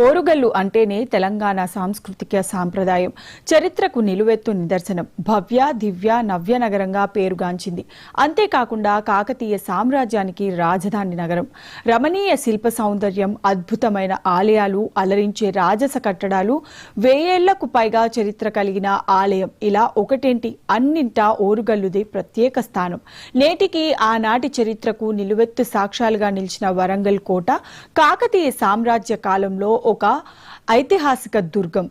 ఓరుగల్లు అంటేనే తెలంగాణ సాంస్కృతిక సాంప్రదాయం, చరిత్రకు నిలువెత్తు నిదర్శనం. భవ్య, దివ్య, నవ్య నగరంగా పేరుగాంచింది. అంతేకాకుండా కాకతీయ సామ్రాజ్యానికి రాజధాని నగరం. రమణీయ శిల్ప సౌందర్యం, అద్భుతమైన ఆలయాలు, అలరించే రాజస కట్టడాలు, 1000 ఏళ్లకు పైగా చరిత్ర కలిగిన ఆలయం. ఇలా ఒకటేంటి, అన్నింటా ఓరుగల్లుదే ప్రత్యేక స్థానం. నేటికి ఆనాటి చరిత్రకు నిలువెత్తు సాక్ష్యాలుగా నిలిచిన వరంగల్ కోట కాకతీయ సామ్రాజ్య కాలంలో ఒక ఐతిహాసిక దుర్గం.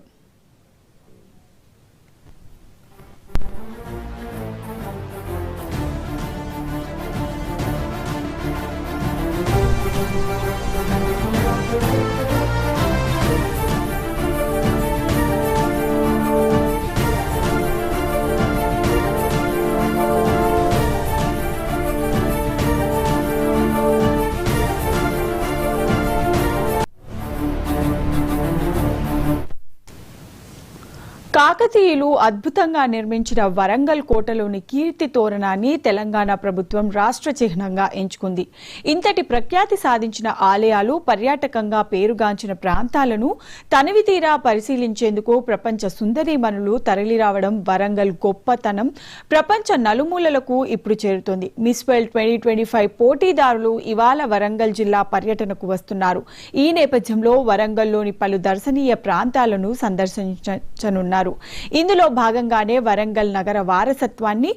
కాకతీయులు అద్భుతంగా నిర్మించిన వరంగల్ కోటలోని కీర్తి తోరణాన్ని తెలంగాణ ప్రభుత్వం రాష్ట్ర చిహ్నంగా ఎంచుకుంది. ఇంతటి ప్రఖ్యాతి సాధించిన ఆలయాలు, పర్యాటకంగా పేరుగాంచిన ప్రాంతాలను తనివితీరా పరిశీలించేందుకు ప్రపంచ సుందరీమణులు తరలిరావడం వరంగల్ గొప్పతనం ప్రపంచ నలుమూలలకు ఇప్పుడు చేరుతోంది. మిస్ వరల్డ్ 2025 పోటీదారులు ఇవాళ వరంగల్ జిల్లా పర్యటనకు వస్తున్నారు. ఈ నేపథ్యంలో వరంగల్లోని పలు దర్శనీయ ప్రాంతాలను సందర్శించనున్నారు. ఇందులో భాగంగానే వరంగల్ నగర వారసత్వాన్ని,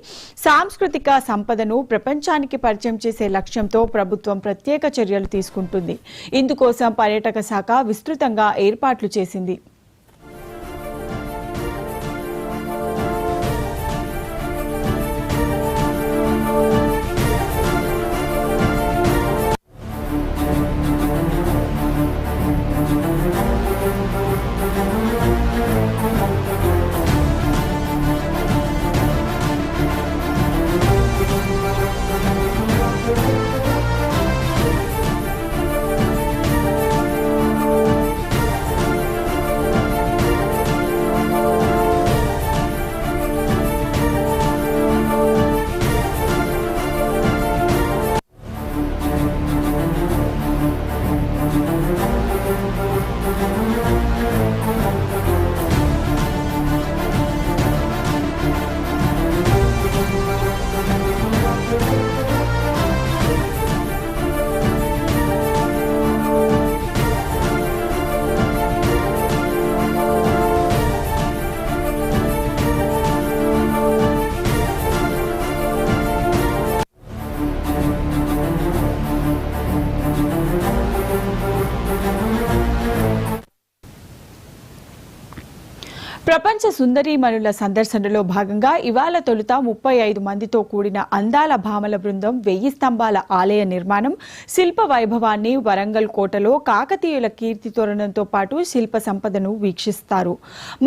సాంస్కృతిక సంపదను ప్రపంచానికి పరిచయం చేసే లక్ష్యంతో ప్రభుత్వం ప్రత్యేక చర్యలు తీసుకుంటుంది. ఇందుకోసం పర్యాటక శాఖ విస్తృతంగా ఏర్పాట్లు చేసింది. ప్రపంచ సుందరీమణుల సందర్శనలో భాగంగా ఇవాళ తొలుత 35 మందితో కూడిన అందాల భామల బృందం 1000 స్తంభాల ఆలయ నిర్మాణం, శిల్ప వైభవాన్ని, వరంగల్ కోటలో కాకతీయుల కీర్తి తోరణంతో పాటు శిల్ప సంపదను వీక్షిస్తారు.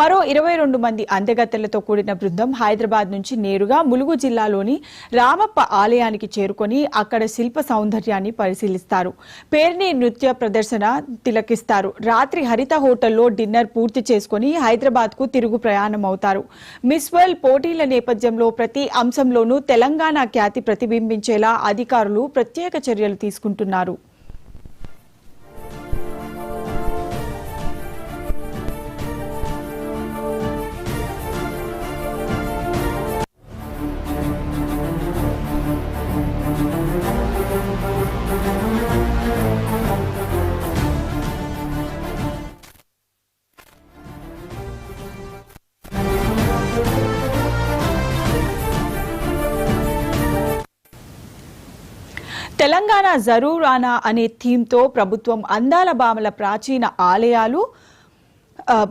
మరో 22 మంది అందగత్తెలతో కూడిన బృందం హైదరాబాద్ నుంచి నేరుగా ములుగు జిల్లాలోని రామప్ప ఆలయానికి చేరుకొని అక్కడ శిల్ప సౌందర్యాన్ని పరిశీలిస్తారు. పేర్ని నృత్య ప్రదర్శన తిలకిస్తారు. రాత్రి హరిత హోటల్లో డిన్నర్ పూర్తి చేసుకుని హైదరాబాద్కు తిరుగు ప్రయాణం అవుతారు. మిస్ వరల్డ్ పోటీల నేపథ్యంలో ప్రతి అంశంలోనూ తెలంగాణ ఖ్యాతి ప్రతిబింబించేలా అధికారులు ప్రత్యేక చర్యలు తీసుకుంటున్నారు. తెలంగాణ జరూర్ ఆనా అనే థీమ్తో ప్రభుత్వం అందాల భామల ప్రాచీన ఆలయాలు,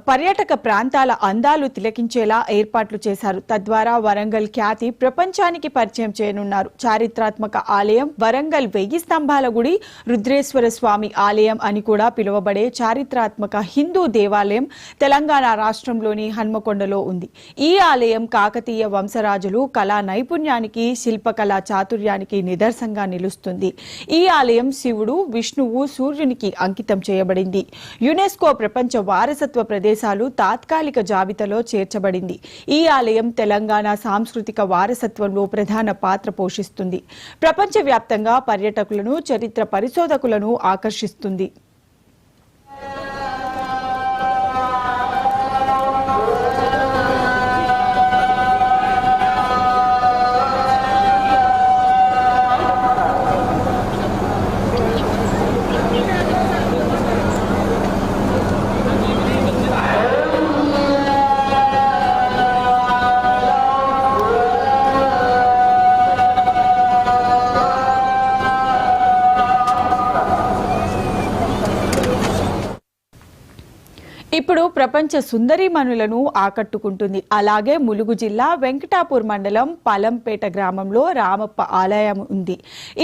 పర్యాటక ప్రాంతాల అందాలు తిలకించేలా ఏర్పాట్లు చేశారు. తద్వారా వరంగల్ ఖ్యాతి ప్రపంచానికి పరిచయం చేయనున్నారు. చారిత్రాత్మక ఆలయం వరంగల్ 1000 స్తంభాల గుడి, రుద్రేశ్వర స్వామి ఆలయం అని కూడా పిలువబడే చారిత్రాత్మక హిందూ దేవాలయం తెలంగాణ రాష్ట్రంలోని హన్మకొండలో ఉంది. ఈ ఆలయం కాకతీయ వంశరాజులు కళా నైపుణ్యానికి, శిల్పకళా చాతుర్యానికి నిదర్శనంగా నిలుస్తుంది. ఈ ఆలయం శివుడు, విష్ణువు, సూర్యునికి అంకితం చేయబడింది. యునెస్కో ప్రపంచ వారసత్వ ప్రదేశాలు తాత్కాలిక జాబితాలో చేర్చబడింది. ఈ ఆలయం తెలంగాణ సాంస్కృతిక వారసత్వంలో ప్రధాన పాత్ర పోషిస్తుంది. ప్రపంచవ్యాప్తంగా పర్యాటకులను, చరిత్ర పరిశోధకులను ఆకర్షిస్తుంది. ఇప్పుడు ప్రపంచ సుందరీమణులను ఆకట్టుకుంటుంది. అలాగే ములుగు జిల్లా వెంకటాపూర్ మండలం పలంపేట గ్రామంలో రామప్ప ఆలయం ఉంది.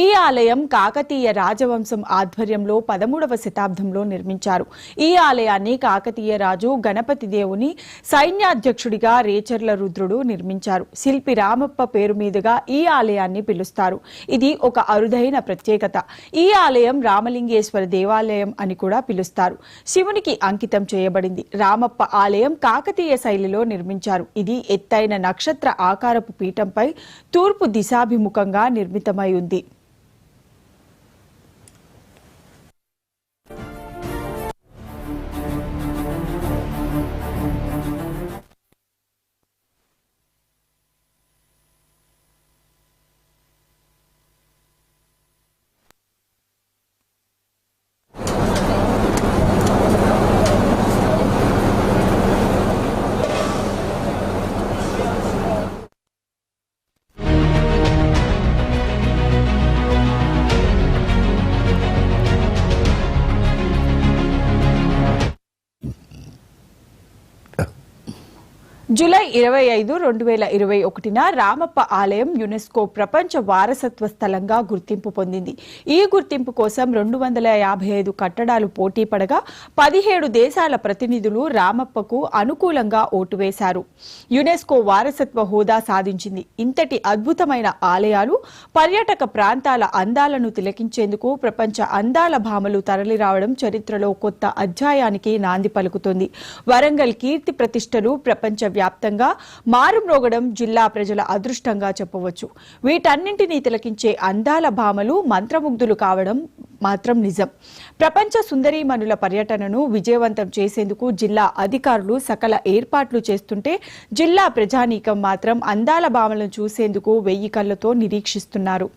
ఈ ఆలయం కాకతీయ రాజవంశం ఆధ్వర్యంలో 13వ శతాబ్దంలో నిర్మించారు. ఈ ఆలయాన్ని కాకతీయ రాజు గణపతి దేవుని సైన్యాధ్యక్షుడిగా రేచర్ల రుద్రుడు నిర్మించారు. శిల్పి రామప్ప పేరు మీదుగా ఈ ఆలయాన్ని పిలుస్తారు. ఇది ఒక అరుదైన ప్రత్యేకత. ఈ ఆలయం రామలింగేశ్వర దేవాలయం అని కూడా పిలుస్తారు. శివునికి అంకితం చేయబడింది. రామప్ప ఆలయం కాకతీయ శైలిలో నిర్మించారు. ఇది ఎత్తైన నక్షత్ర ఆకారపు పీఠంపై తూర్పు దిశాభిముఖంగా నిర్మితమై ఉంది. జూలై 25, 2021న రామప్ప ఆలయం యునెస్కో ప్రపంచ వారసత్వ స్థలంగా గుర్తింపు పొందింది. ఈ గుర్తింపు కోసం 255 కట్టడాలు పోటీ పడగా 17 దేశాల ప్రతినిధులు రామప్పకు అనుకూలంగా ఓటు వేశారు. యునెస్కో వారసత్వ హోదా సాధించింది. ఇంతటి అద్భుతమైన ఆలయాలు, పర్యాటక ప్రాంతాల అందాలను తిలకించేందుకు ప్రపంచ అందాల భామలు తరలిరావడం చరిత్రలో కొత్త అధ్యాయానికి నాంది పలుకుతుంది. వరంగల్ కీర్తి ప్రతిష్టలు ప్రపంచ వ్యాప్తంగా మారుమ్రోగడం జిల్లా ప్రజల అదృష్టంగా చెప్పవచ్చు. వీటన్నింటినీ తిలకించే అందాల భామలు మంత్రముగ్ధులు కావడం మాత్రం నిజం. ప్రపంచ సుందరీమణుల పర్యటనను విజయవంతం చేసేందుకు జిల్లా అధికారులు సకల ఏర్పాట్లు చేస్తుంటే జిల్లా ప్రజానీకం మాత్రం అందాల భామలను చూసేందుకు 1000 కళ్లతో నిరీక్షిస్తున్నారు.